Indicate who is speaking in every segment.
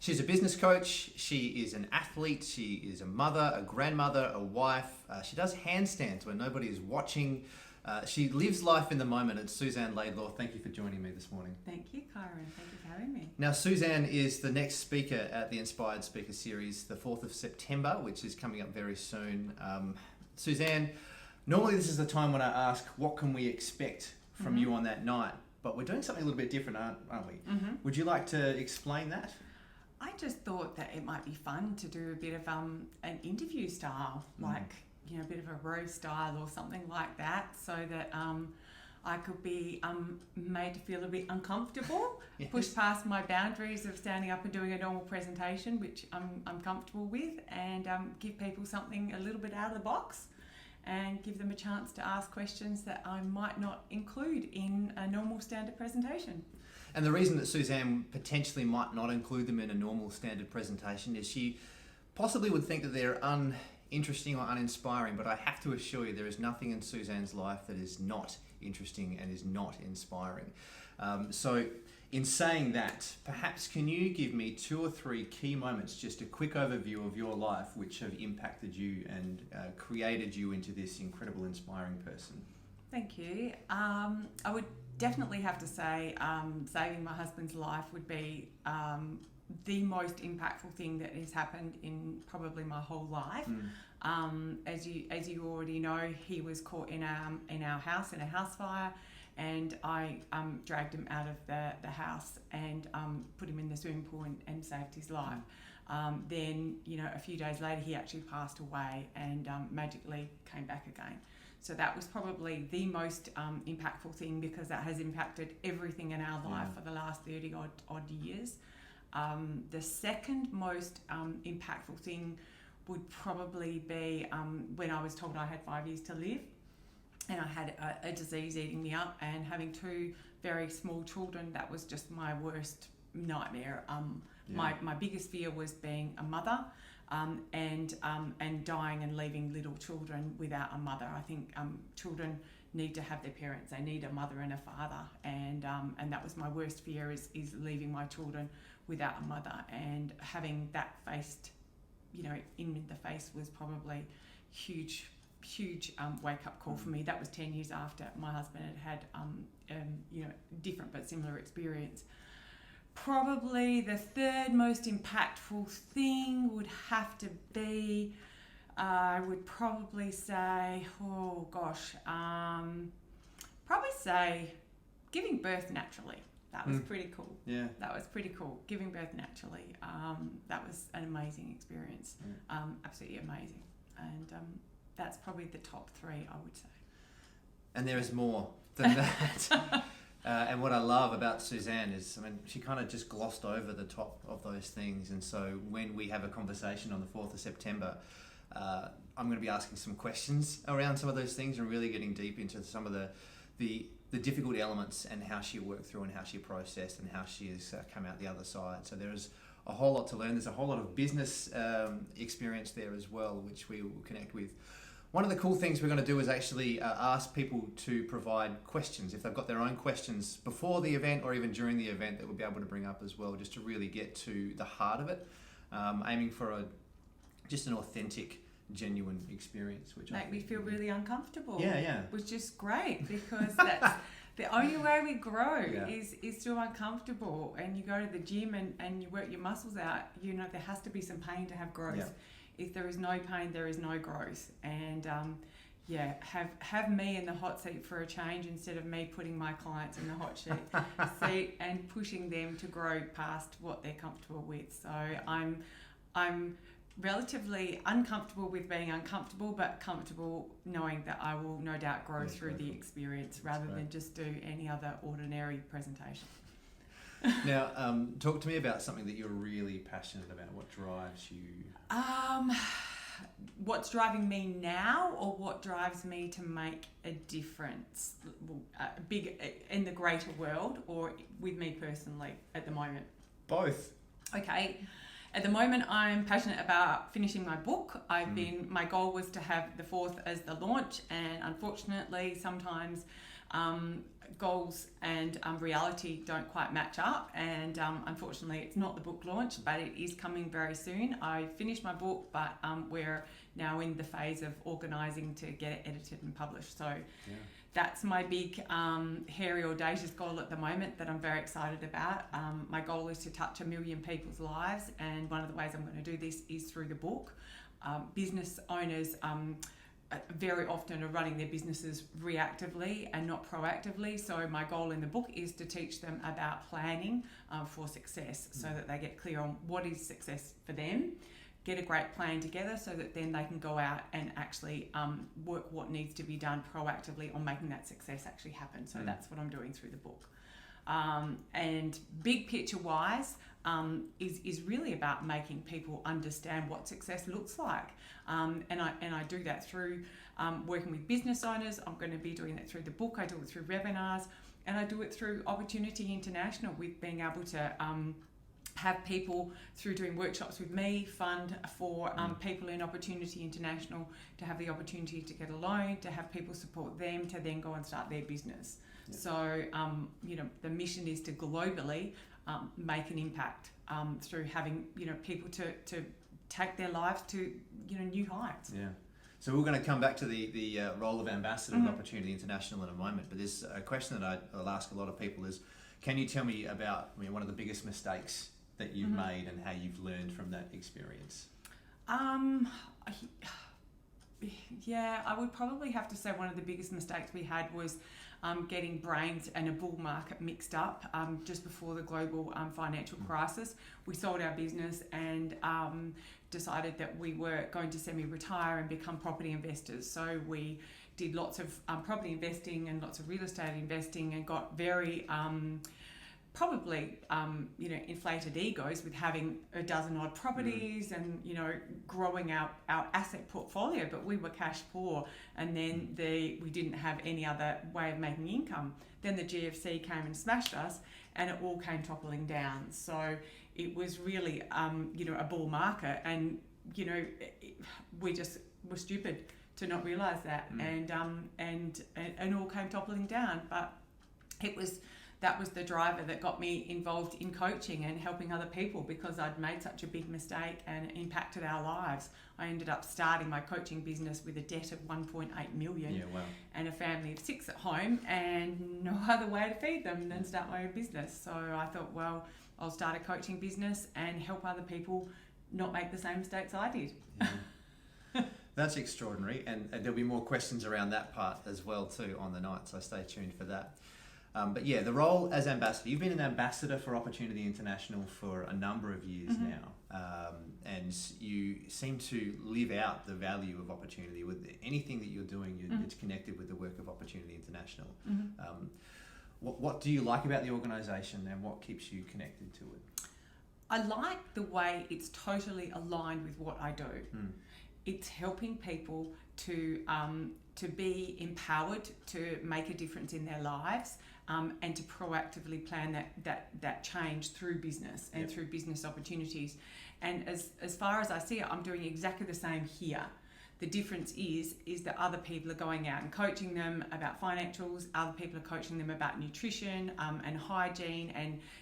Speaker 1: She's a business coach, she is an athlete, she is a mother, a grandmother, a wife. She does handstands when nobody is watching. She lives life in the moment. It's Suzzanne Laidlaw. Thank you for joining me this morning.
Speaker 2: Thank you, Kyron. Thank you for having me.
Speaker 1: Now, Suzzanne is the next speaker at the Inspired Speaker Series, the 4th of September, which is coming up very soon. Suzzanne, normally this is the time when I ask, what can we expect from you on that night? But we're doing something a little bit different, aren't we? Would you like to explain that?
Speaker 2: I just thought that it might be fun to do a bit of an interview style, like, a bit of a roast style or something like that, so that I could be made to feel a bit uncomfortable,
Speaker 1: Yes.
Speaker 2: push past my boundaries of standing up and doing a normal presentation, which I'm comfortable with, and give people something a little bit out of the box and give them a chance to ask questions that I might not include in a normal standard presentation.
Speaker 1: And the reason that Suzzanne potentially might not include them in a normal standard presentation is she possibly would think that they're uninteresting or uninspiring, but I have to assure you there is nothing in Suzzanne's life that is not interesting and is not inspiring. So in saying that, perhaps can you give me 2 or 3 key moments, just a quick overview of your life which have impacted you and created you into this incredible, inspiring person?
Speaker 2: Thank you. I would definitely have to say saving my husband's life would be the most impactful thing that has happened in probably my whole life. As you already know, he was caught in our house in a house fire, and I dragged him out of the house and put him in the swimming pool and saved his life. Then, a few days later, he actually passed away and magically came back again. So that was probably the most impactful thing, because that has impacted everything in our life for the last 30 odd years. The second most impactful thing would probably be when I was told I had 5 years to live, and I had a disease eating me up, and having 2 very small children, that was just my worst nightmare. My biggest fear was being a mother. And dying and leaving little children without a mother. I think children need to have their parents. They need a mother and a father, and that was my worst fear, is leaving my children without a mother. And having that faced, in the face, was probably huge wake up call for me. That was 10 years after my husband had different but similar experience. Probably the third most impactful thing would have to be, I would probably say, probably say giving birth naturally. That was pretty cool. Yeah. That was pretty cool. Giving birth naturally. That was an amazing experience. Absolutely amazing. And that's probably the top 3, I would say.
Speaker 1: And there is more than that. And what I love about Suzzanne is, she kind of just glossed over the top of those things. And so when we have a conversation on the 4th of September, I'm going to be asking some questions around some of those things and really getting deep into some of the difficult elements and how she worked through and how she processed and how she has come out the other side. So there's a whole lot to learn. There's a whole lot of business experience there as well, which we will connect with. One of the cool things we're going to do is actually ask people to provide questions. If they've got their own questions before the event or even during the event, that we'll be able to bring up as well, just to really get to the heart of it, aiming for just an authentic, genuine experience. Which
Speaker 2: make me feel really uncomfortable.
Speaker 1: Yeah.
Speaker 2: Which is great, because that's the only way we grow is through uncomfortable. And you go to the gym and you work your muscles out, there has to be some pain to have growth. Yeah. If there is no pain, there is no growth. And have me in the hot seat for a change, instead of me putting my clients in the hot seat and pushing them to grow past what they're comfortable with. So I'm relatively uncomfortable with being uncomfortable, but comfortable knowing that I will no doubt grow through the experience rather than just do any other ordinary presentation.
Speaker 1: Now, talk to me about something that you're really passionate about. What drives you?
Speaker 2: What's driving me now, or what drives me to make a difference, big in the greater world, or with me personally at the moment?
Speaker 1: Both.
Speaker 2: Okay. At the moment, I'm passionate about finishing my book. My goal was to have the 4th as the launch, and unfortunately, sometimes goals and reality don't quite match up, and unfortunately it's not the book launch, but it is coming very soon. I finished my book, but we're now in the phase of organising to get it edited and published. So that's my big hairy audacious goal at the moment that I'm very excited about. My goal is to touch 1 million people's lives, and one of the ways I'm going to do this is through the book. Business owners very often are running their businesses reactively and not proactively. So my goal in the book is to teach them about planning for success, so that they get clear on what is success for them, get a great plan together so that then they can go out and actually work what needs to be done proactively on making that success actually happen. So that's what I'm doing through the book. And big picture wise, is really about making people understand what success looks like. And I do that through working with business owners. I'm going to be doing that through the book. I do it through webinars, and I do it through Opportunity International, with being able to have people, through doing workshops with me, fund for people in Opportunity International to have the opportunity to get a loan, to have people support them to then go and start their business. Yeah. So, the mission is to globally make an impact through having, people to take their lives to, new heights.
Speaker 1: Yeah. So we're going to come back to the role of ambassador of Opportunity International in a moment, but there's a question that I'll ask a lot of people is, can you tell me about one of the biggest mistakes that you've made and how you've learned from that experience?
Speaker 2: Yeah, I would probably have to say one of the biggest mistakes we had was getting brains and a bull market mixed up just before the global financial crisis. We sold our business and decided that we were going to semi-retire and become property investors. So we did lots of property investing and lots of real estate investing, and got very inflated egos with having a dozen odd properties and, growing our asset portfolio, but we were cash poor, and then we didn't have any other way of making income. Then the GFC came and smashed us, and it all came toppling down. So it was really, a bull market, and, we just were stupid to not realise that, and all came toppling down. But that was the driver that got me involved in coaching and helping other people, because I'd made such a big mistake and it impacted our lives. I ended up starting my coaching business with a debt of 1.8 million and a family of 6 at home, and no other way to feed them than start my own business. So I thought, well, I'll start a coaching business and help other people not make the same mistakes I did.
Speaker 1: Yeah. That's extraordinary, and there'll be more questions around that part as well too on the night, so stay tuned for that. But yeah, the role as ambassador, you've been an ambassador for Opportunity International for a number of years now, and you seem to live out the value of opportunity. With anything that you're doing, it's connected with the work of Opportunity International. What do you like about the organisation, and what keeps you connected to it?
Speaker 2: I like the way it's totally aligned with what I do. It's helping people to be empowered to make a difference in their lives, and to proactively plan that change through business and through business opportunities. And as far as I see it, I'm doing exactly the same here. The difference is that other people are going out and coaching them about financials, other people are coaching them about nutrition and hygiene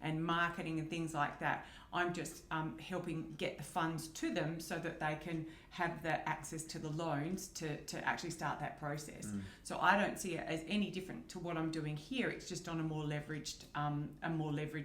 Speaker 2: and marketing and things like that. I'm just helping get the funds to them so that they can have the access to the loans to actually start that process. So I don't see it as any different to what I'm doing here. It's just on a more leveraged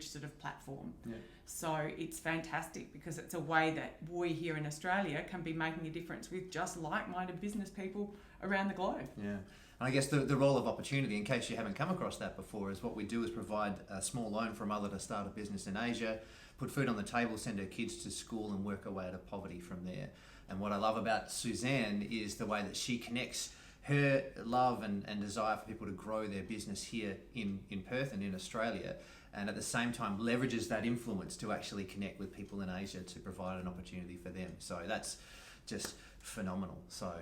Speaker 2: sort of platform. Yeah. So it's fantastic, because it's a way that we here in Australia can be making a difference with just like-minded business people around the globe.
Speaker 1: Yeah. And I guess the role of Opportunity, in case you haven't come across that before, is what we do is provide a small loan for a mother to start a business in Asia, put food on the table, send her kids to school, and work her way out of poverty from there. And what I love about Suzzanne is the way that she connects her love and desire for people to grow their business here in Perth and in Australia, and at the same time leverages that influence to actually connect with people in Asia to provide an opportunity for them. So that's just phenomenal. So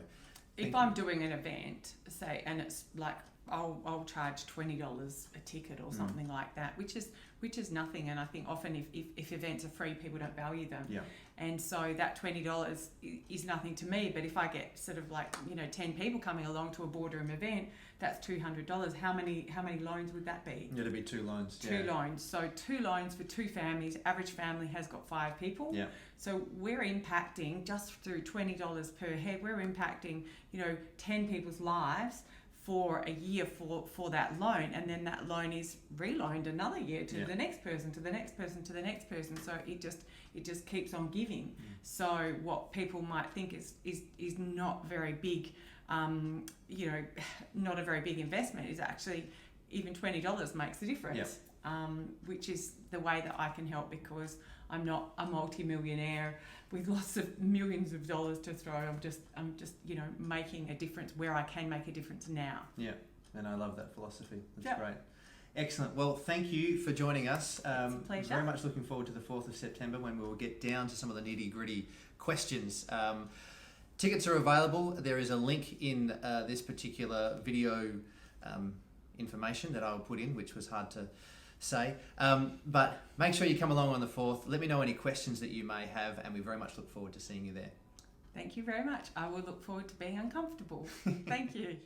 Speaker 2: if I'm doing an event, say, and it's like I'll charge $20 a ticket or something like that, which is nothing. And I think often if events are free, people don't value them.
Speaker 1: Yeah.
Speaker 2: And so that $20 is nothing to me. But if I get sort of like 10 people coming along to a boardroom event, that's $200. How many loans would that be?
Speaker 1: It'll be 2 loans.
Speaker 2: Two loans. So 2 loans for 2 families. Average family has got 5 people.
Speaker 1: Yeah.
Speaker 2: So we're impacting just through $20 per head. We're impacting 10 people's lives for a year for that loan, and then that loan is reloaned another year to the next person, to the next person, to the next person. So it just keeps on giving. So what people might think is not very big, not a very big investment, is actually even $20 makes a difference. Which is the way that I can help, because I'm not a multi-millionaire with lots of millions of dollars to throw. I'm just making a difference where I can make a difference now.
Speaker 1: Yeah, and I love that philosophy. That's great. Excellent. Well, thank you for joining us.
Speaker 2: It's a pleasure.
Speaker 1: Very much looking forward to the 4th of September, when we will get down to some of the nitty-gritty questions. Tickets are available. There is a link in this particular video information that I'll put in, which was hard to say, but make sure you come along on the 4th. Let me know any questions that you may have, and we very much look forward to seeing you there.
Speaker 2: Thank you very much. I will look forward to being uncomfortable. Thank you.